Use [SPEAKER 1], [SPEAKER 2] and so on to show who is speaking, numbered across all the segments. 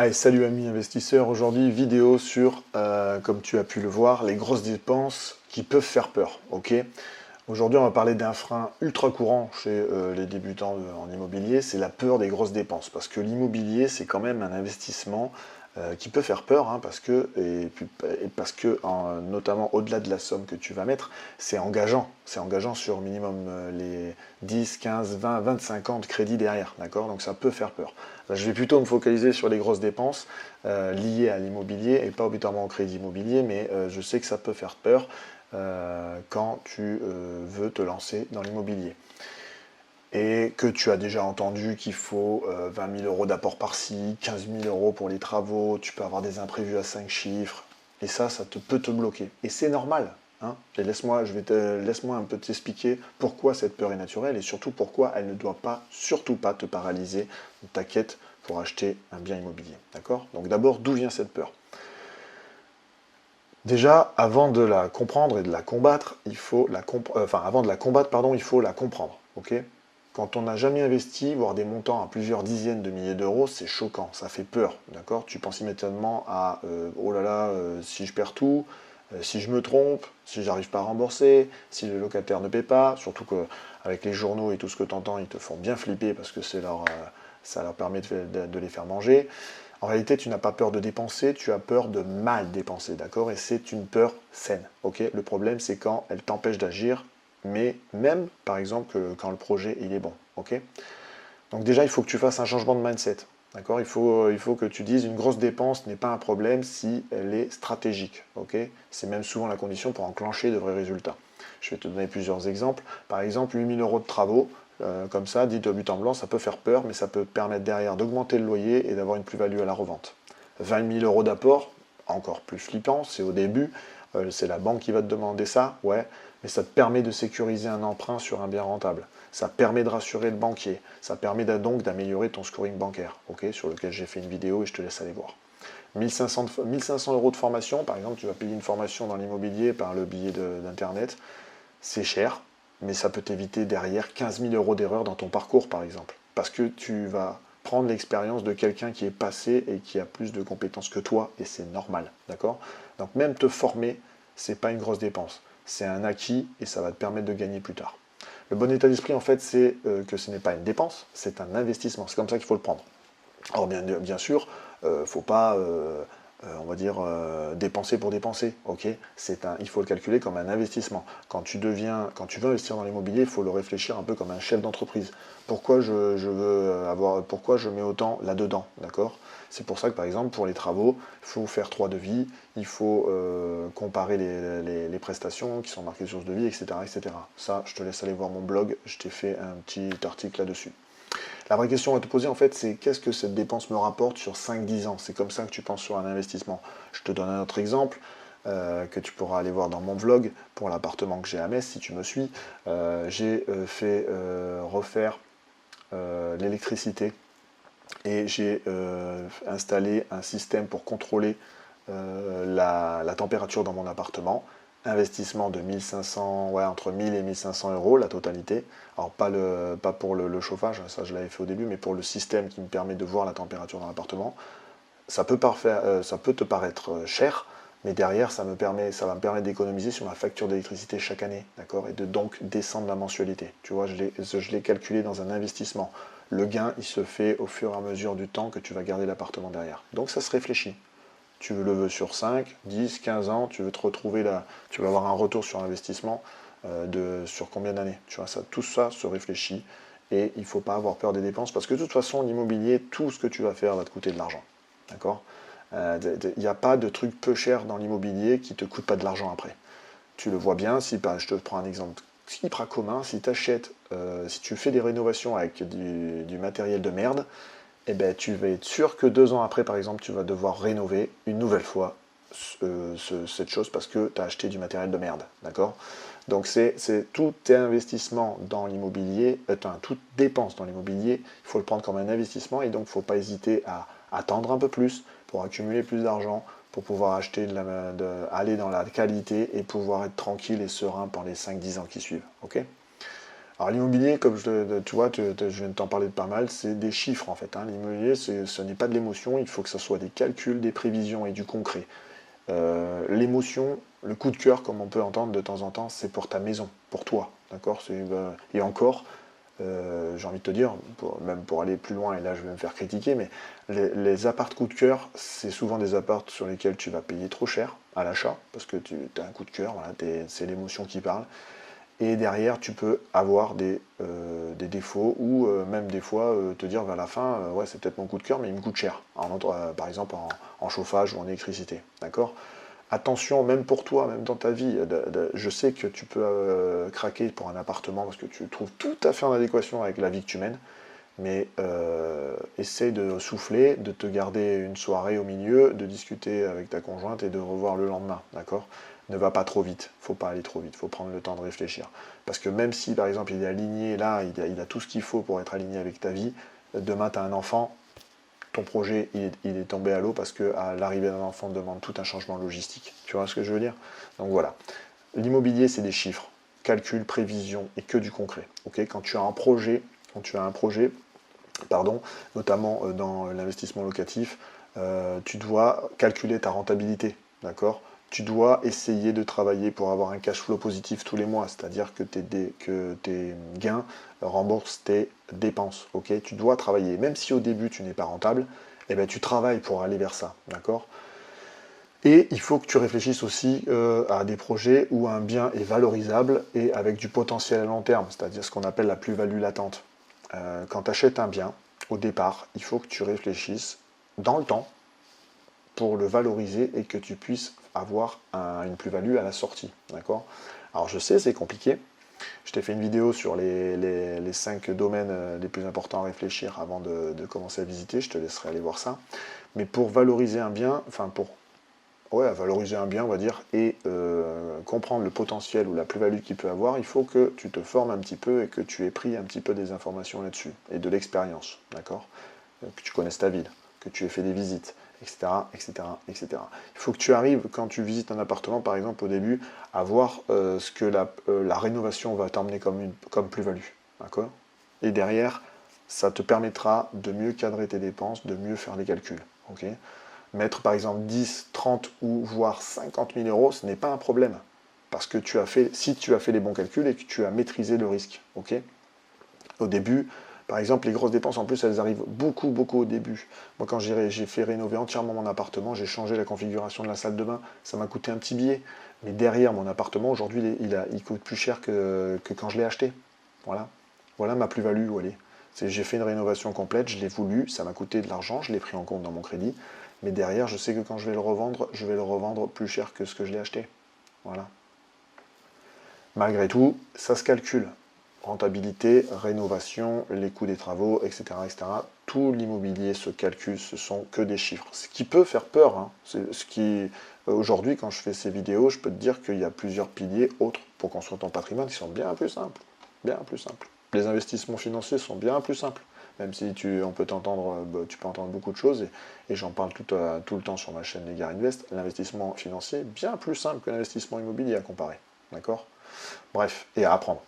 [SPEAKER 1] Allez, salut amis investisseurs, aujourd'hui vidéo sur, comme tu as pu le voir, les grosses dépenses qui peuvent faire peur, ok? Aujourd'hui on va parler d'un frein ultra courant chez les débutants en immobilier, c'est la peur des grosses dépenses, parce que l'immobilier c'est quand même un investissement qui peut faire peur, hein, parce que notamment au-delà de la somme que tu vas mettre, c'est engageant sur minimum les 10, 15, 20, 25 ans de crédit derrière, d'accord? Donc ça peut faire peur. Là, je vais plutôt me focaliser sur les grosses dépenses liées à l'immobilier et pas obligatoirement au crédit immobilier, mais je sais que ça peut faire peur quand tu veux te lancer dans l'immobilier. Et que tu as déjà entendu qu'il faut 20 000 euros d'apport par-ci, 15 000 euros pour les travaux, tu peux avoir des imprévus à 5 chiffres, et ça peut te bloquer. Et c'est normal. Hein. Et laisse-moi un peu t'expliquer pourquoi cette peur est naturelle et surtout pourquoi elle ne doit pas, surtout pas te paralyser dans ta quête pour acheter un bien immobilier. D'accord? Donc d'abord, d'où vient cette peur? Déjà, avant de la comprendre et de la combattre, avant de la combattre, pardon, il faut la comprendre. Ok? Quand on n'a jamais investi, voire des montants à plusieurs dizaines de milliers d'euros, c'est choquant, ça fait peur. D'accord? Tu penses immédiatement à oh là là, si je perds tout, si je me trompe, si j'arrive pas à rembourser, si le locataire ne paie pas, surtout qu'avec les journaux et tout ce que tu entends, ils te font bien flipper parce que ça leur permet de les faire manger. En réalité, tu n'as pas peur de dépenser, tu as peur de mal dépenser, d'accord? Et c'est une peur saine, ok? Le problème, c'est quand elle t'empêche d'agir, mais même, par exemple, quand le projet, il est bon, ok? Donc déjà, il faut que tu fasses un changement de mindset, d'accord? Il faut que tu dises, une grosse dépense n'est pas un problème si elle est stratégique, ok? C'est même souvent la condition pour enclencher de vrais résultats. Je vais te donner plusieurs exemples. Par exemple, 8 000 euros de travaux, comme ça, dit de but en blanc, ça peut faire peur, mais ça peut permettre derrière d'augmenter le loyer et d'avoir une plus-value à la revente. 20 000 euros d'apport, encore plus flippant, c'est au début, c'est la banque qui va te demander ça, ouais, mais ça te permet de sécuriser un emprunt sur un bien rentable. Ça permet de rassurer le banquier. Ça permet donc d'améliorer ton scoring bancaire, okay, sur lequel j'ai fait une vidéo et je te laisse aller voir. 1500 euros de formation, par exemple, tu vas payer une formation dans l'immobilier par le billet d'Internet, c'est cher, mais ça peut t'éviter derrière 15 000 euros d'erreur dans ton parcours, par exemple. Parce que tu vas prendre l'expérience de quelqu'un qui est passé et qui a plus de compétences que toi, et c'est normal, d'accord? Donc même te former, c'est pas une grosse dépense. C'est un acquis et ça va te permettre de gagner plus tard. Le bon état d'esprit, en fait, c'est que ce n'est pas une dépense, c'est un investissement. C'est comme ça qu'il faut le prendre. Alors bien sûr, faut pas, on va dire, dépenser pour dépenser. Ok, il faut le calculer comme un investissement. Quand tu veux investir dans l'immobilier, il faut le réfléchir un peu comme un chef d'entreprise. Pourquoi je mets autant là-dedans, d'accord? C'est pour ça que par exemple pour les travaux, il faut faire 3 devis, il faut comparer les prestations qui sont marquées sur ce devis, etc., etc. Ça, je te laisse aller voir mon blog, je t'ai fait un petit article là-dessus. La vraie question à te poser, en fait, c'est qu'est-ce que cette dépense me rapporte sur 5-10 ans? C'est comme ça que tu penses sur un investissement. Je te donne un autre exemple que tu pourras aller voir dans mon vlog pour l'appartement que j'ai à Metz, si tu me suis. J'ai fait refaire l'électricité et j'ai installé un système pour contrôler la température dans mon appartement. Investissement de 1500, ouais, entre 1000 et 1500 euros la totalité. Alors pas pour le chauffage, ça je l'avais fait au début, mais pour le système qui me permet de voir la température dans l'appartement. Ça peut te paraître cher, mais derrière ça va me permettre d'économiser sur ma facture d'électricité chaque année, d'accord, et de donc descendre la mensualité. Tu vois, je l'ai calculé dans un investissement. Le gain, il se fait au fur et à mesure du temps que tu vas garder l'appartement derrière. Donc ça se réfléchit. Tu le veux sur 5, 10, 15 ans, tu veux te retrouver là, tu vas avoir un retour sur investissement sur combien d'années. Tu vois, tout ça se réfléchit et il ne faut pas avoir peur des dépenses parce que de toute façon, l'immobilier, tout ce que tu vas faire va te coûter de l'argent. D'accord? Il n'y a pas de truc peu cher dans l'immobilier qui ne te coûte pas de l'argent après. Tu le vois bien, je te prends un exemple hyper commun, si si tu fais des rénovations avec du matériel de merde, eh ben, tu vas être sûr que 2 ans après, par exemple, tu vas devoir rénover une nouvelle fois cette chose parce que tu as acheté du matériel de merde. D'accord? Donc tout tes investissements dans l'immobilier, toute dépense dans l'immobilier, il faut le prendre comme un investissement et donc il ne faut pas hésiter à attendre un peu plus pour accumuler plus d'argent, pour pouvoir aller dans la qualité et pouvoir être tranquille et serein pendant les 5-10 ans qui suivent. Ok? Alors l'immobilier, comme tu vois, je viens de t'en parler de pas mal, c'est des chiffres en fait, hein. L'immobilier, ce n'est pas de l'émotion, il faut que ce soit des calculs, des prévisions et du concret. L'émotion, le coup de cœur, comme on peut entendre de temps en temps, c'est pour ta maison, pour toi, d'accord? Et encore, j'ai envie de te dire, même pour aller plus loin, et là je vais me faire critiquer, mais les apparts coup de cœur, c'est souvent des apparts sur lesquels tu vas payer trop cher à l'achat, parce que tu as un coup de cœur, voilà, c'est l'émotion qui parle. Et derrière, tu peux avoir des défauts ou même des fois te dire vers la fin, ouais, c'est peut-être mon coup de cœur, mais il me coûte cher, par exemple en chauffage ou en électricité. D'accord? Attention, même pour toi, même dans ta vie, je sais que tu peux craquer pour un appartement parce que tu le trouves tout à fait en adéquation avec la vie que tu mènes, mais essaye de souffler, de te garder une soirée au milieu, de discuter avec ta conjointe et de revoir le lendemain, d'accord? Ne va pas trop vite, faut pas aller trop vite, faut prendre le temps de réfléchir. Parce que même si par exemple il est aligné là, il a tout ce qu'il faut pour être aligné avec ta vie, demain tu as un enfant, ton projet il est tombé à l'eau parce que à l'arrivée d'un enfant demande tout un changement logistique. Tu vois ce que je veux dire? Donc voilà. L'immobilier c'est des chiffres, calcul, prévision et que du concret. Ok, quand tu as un projet, pardon, notamment dans l'investissement locatif, tu dois calculer ta rentabilité, d'accord? Tu dois essayer de travailler pour avoir un cash flow positif tous les mois, c'est-à-dire que tes gains remboursent tes dépenses, ok? Tu dois travailler, même si au début tu n'es pas rentable, eh bien, tu travailles pour aller vers ça, d'accord? Et il faut que tu réfléchisses aussi à des projets où un bien est valorisable et avec du potentiel à long terme, c'est-à-dire ce qu'on appelle la plus-value latente. Quand tu achètes un bien, au départ, il faut que tu réfléchisses dans le temps pour le valoriser et que tu puisses avoir une plus-value à la sortie. D'accord? Alors je sais, c'est compliqué. Je t'ai fait une vidéo sur les 5 domaines les plus importants à réfléchir avant de commencer à visiter. Je te laisserai aller voir ça. Mais pour valoriser un bien, enfin pour valoriser un bien, on va dire, et comprendre le potentiel ou la plus-value qu'il peut avoir, il faut que tu te formes un petit peu et que tu aies pris un petit peu des informations là-dessus et de l'expérience, d'accord? Que tu connaisses ta ville, que tu aies fait des visites, etc., etc., etc. Il faut que tu arrives, quand tu visites un appartement, par exemple, au début, à voir ce que la rénovation va t'emmener comme plus-value, d'accord? Et derrière, ça te permettra de mieux cadrer tes dépenses, de mieux faire les calculs, ok? Mettre par exemple 10, 30 ou voire 50 000 euros, ce n'est pas un problème. Parce que si tu as fait les bons calculs et que tu as maîtrisé le risque. Ok? Au début, par exemple, les grosses dépenses, en plus, elles arrivent beaucoup, beaucoup au début. Moi, quand j'ai fait rénover entièrement mon appartement, j'ai changé la configuration de la salle de bain, ça m'a coûté un petit billet. Mais derrière, mon appartement, aujourd'hui, il coûte plus cher que quand je l'ai acheté. Voilà. Voilà ma plus-value, où elle est. J'ai fait une rénovation complète, je l'ai voulu, ça m'a coûté de l'argent, je l'ai pris en compte dans mon crédit. Mais derrière, je sais que quand je vais le revendre plus cher que ce que je l'ai acheté. Voilà. Malgré tout, ça se calcule. Rentabilité, rénovation, les coûts des travaux, etc. etc. Tout l'immobilier se calcule, ce sont que des chiffres. Ce qui peut faire peur, hein. Aujourd'hui, quand je fais ces vidéos, je peux te dire qu'il y a plusieurs piliers autres pour construire ton patrimoine qui sont bien plus simples. Bien plus simples. Les investissements financiers sont bien plus simples. Même si on peut tu peux entendre beaucoup de choses, et j'en parle tout le temps sur ma chaîne Les Gars Invest, l'investissement financier est bien plus simple que l'investissement immobilier à comparer. D'accord? Bref, et à apprendre.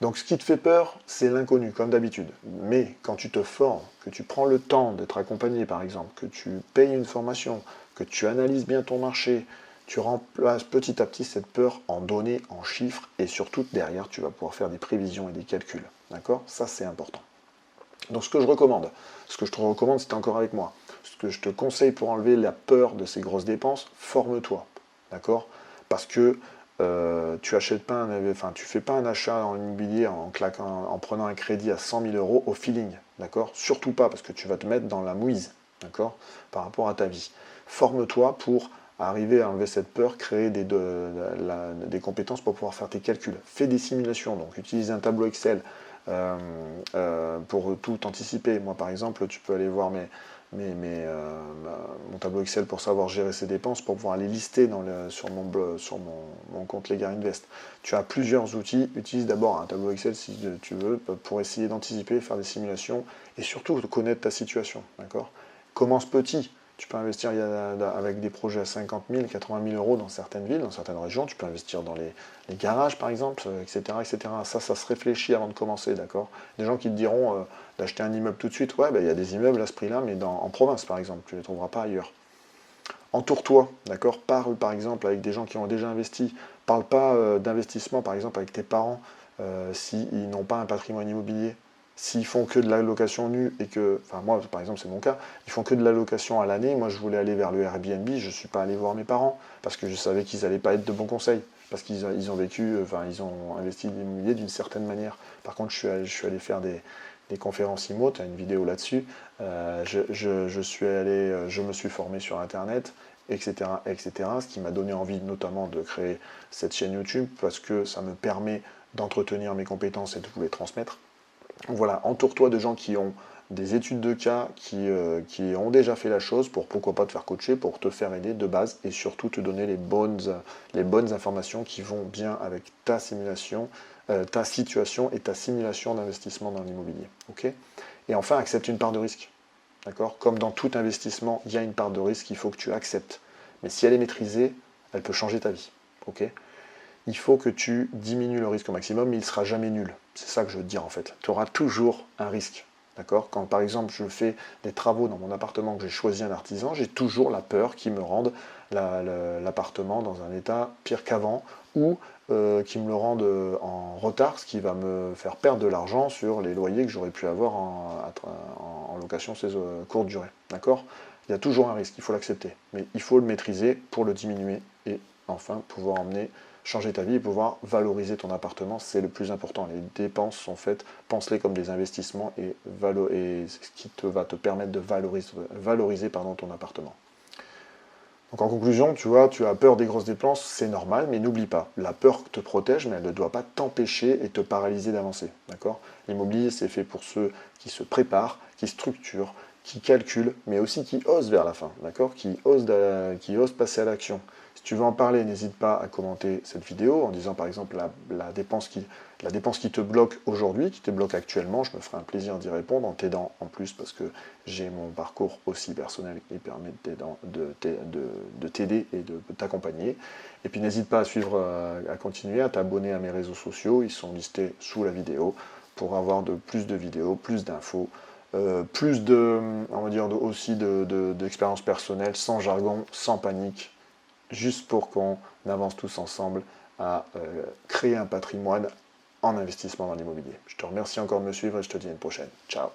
[SPEAKER 1] Donc ce qui te fait peur, c'est l'inconnu, comme d'habitude. Mais quand tu te formes, que tu prends le temps d'être accompagné par exemple, que tu payes une formation, que tu analyses bien ton marché, tu remplaces petit à petit cette peur en données, en chiffres, et surtout derrière, tu vas pouvoir faire des prévisions et des calculs. D'accord? Ça, c'est important. Donc ce que je recommande, ce que je te recommande, c'est encore avec moi. Ce que je te conseille pour enlever la peur de ces grosses dépenses, forme-toi. D'accord? Parce que tu fais pas un achat en immobilier en prenant un crédit à 100 000 euros au feeling, d'accord? Surtout pas, parce que tu vas te mettre dans la mouise, d'accord? Par rapport à ta vie. Forme-toi pour arriver à enlever cette peur, créer des compétences pour pouvoir faire tes calculs. Fais des simulations, donc utilise un tableau Excel pour tout anticiper. Moi, par exemple, tu peux aller voir mon tableau Excel pour savoir gérer ses dépenses, pour pouvoir les lister sur mon compte Lega Invest. Tu as plusieurs outils. Utilise d'abord un tableau Excel si tu veux pour essayer d'anticiper, faire des simulations et surtout de connaître ta situation. D'accord? Commence petit. Tu peux investir avec des projets à 50 000, 80 000 euros dans certaines villes, dans certaines régions. Tu peux investir dans les garages, par exemple, etc., etc. Ça se réfléchit avant de commencer, d'accord? Des gens qui te diront d'acheter un immeuble tout de suite. Ouais, ben, il y a des immeubles à ce prix-là, mais en province, par exemple. Tu ne les trouveras pas ailleurs. Entoure-toi, d'accord? Parle, par exemple, avec des gens qui ont déjà investi. Parle pas d'investissement, par exemple, avec tes parents, s'ils n'ont pas un patrimoine immobilier. S'ils font que de la location nue et que, enfin moi par exemple c'est mon cas, ils font que de la location à l'année, moi je voulais aller vers le Airbnb, je ne suis pas allé voir mes parents parce que je savais qu'ils n'allaient pas être de bons conseils, parce qu'ils ont vécu, enfin ils ont investi l'immobilier d'une certaine manière. Par contre je suis allé faire des conférences IMO, tu as une vidéo là-dessus, je me suis formé sur internet, etc., etc., ce qui m'a donné envie notamment de créer cette chaîne YouTube parce que ça me permet d'entretenir mes compétences et de vous les transmettre. Voilà, entoure-toi de gens qui ont des études de cas, qui ont déjà fait la chose, pour pourquoi pas te faire coacher, pour te faire aider de base et surtout te donner les bonnes informations qui vont bien avec ta simulation, ta situation et ta simulation d'investissement dans l'immobilier. Ok? Et enfin, accepte une part de risque. D'accord? Comme dans tout investissement, il y a une part de risque qu'il faut que tu acceptes. Mais si elle est maîtrisée, elle peut changer ta vie. Ok? Il faut que tu diminues le risque au maximum, mais il ne sera jamais nul. C'est ça que je veux te dire en fait. Tu auras toujours un risque. D'accord? Quand par exemple je fais des travaux dans mon appartement, que j'ai choisi un artisan, j'ai toujours la peur qu'il me rende l'appartement dans un état pire qu'avant, ou qu'il me le rende en retard, ce qui va me faire perdre de l'argent sur les loyers que j'aurais pu avoir en location courte durée. D'accord? Il y a toujours un risque, il faut l'accepter, mais il faut le maîtriser pour le diminuer et enfin pouvoir changer ta vie et pouvoir valoriser ton appartement, c'est le plus important. Les dépenses sont faites, pense-les comme des investissements et ce qui va te permettre de valoriser ton appartement. Donc en conclusion, tu vois, tu as peur des grosses dépenses, c'est normal, mais n'oublie pas, la peur te protège, mais elle ne doit pas t'empêcher et te paralyser d'avancer. D'accord? L'immobilier, c'est fait pour ceux qui se préparent, qui structurent, qui calculent, mais aussi qui osent vers la fin, d'accord? Qui osent passer à l'action. Si tu veux en parler, n'hésite pas à commenter cette vidéo en disant par exemple la dépense qui te bloque aujourd'hui, qui te bloque actuellement. Je me ferai un plaisir d'y répondre en t'aidant en plus parce que j'ai mon parcours aussi personnel qui permet de t'aider et de t'accompagner. Et puis n'hésite pas à suivre, à continuer, à t'abonner à mes réseaux sociaux. Ils sont listés sous la vidéo pour avoir plus de vidéos, plus d'infos. Plus on va dire aussi d'expérience personnelle, sans jargon, sans panique, juste pour qu'on avance tous ensemble à créer un patrimoine en investissement dans l'immobilier. Je te remercie encore de me suivre et je te dis à une prochaine. Ciao.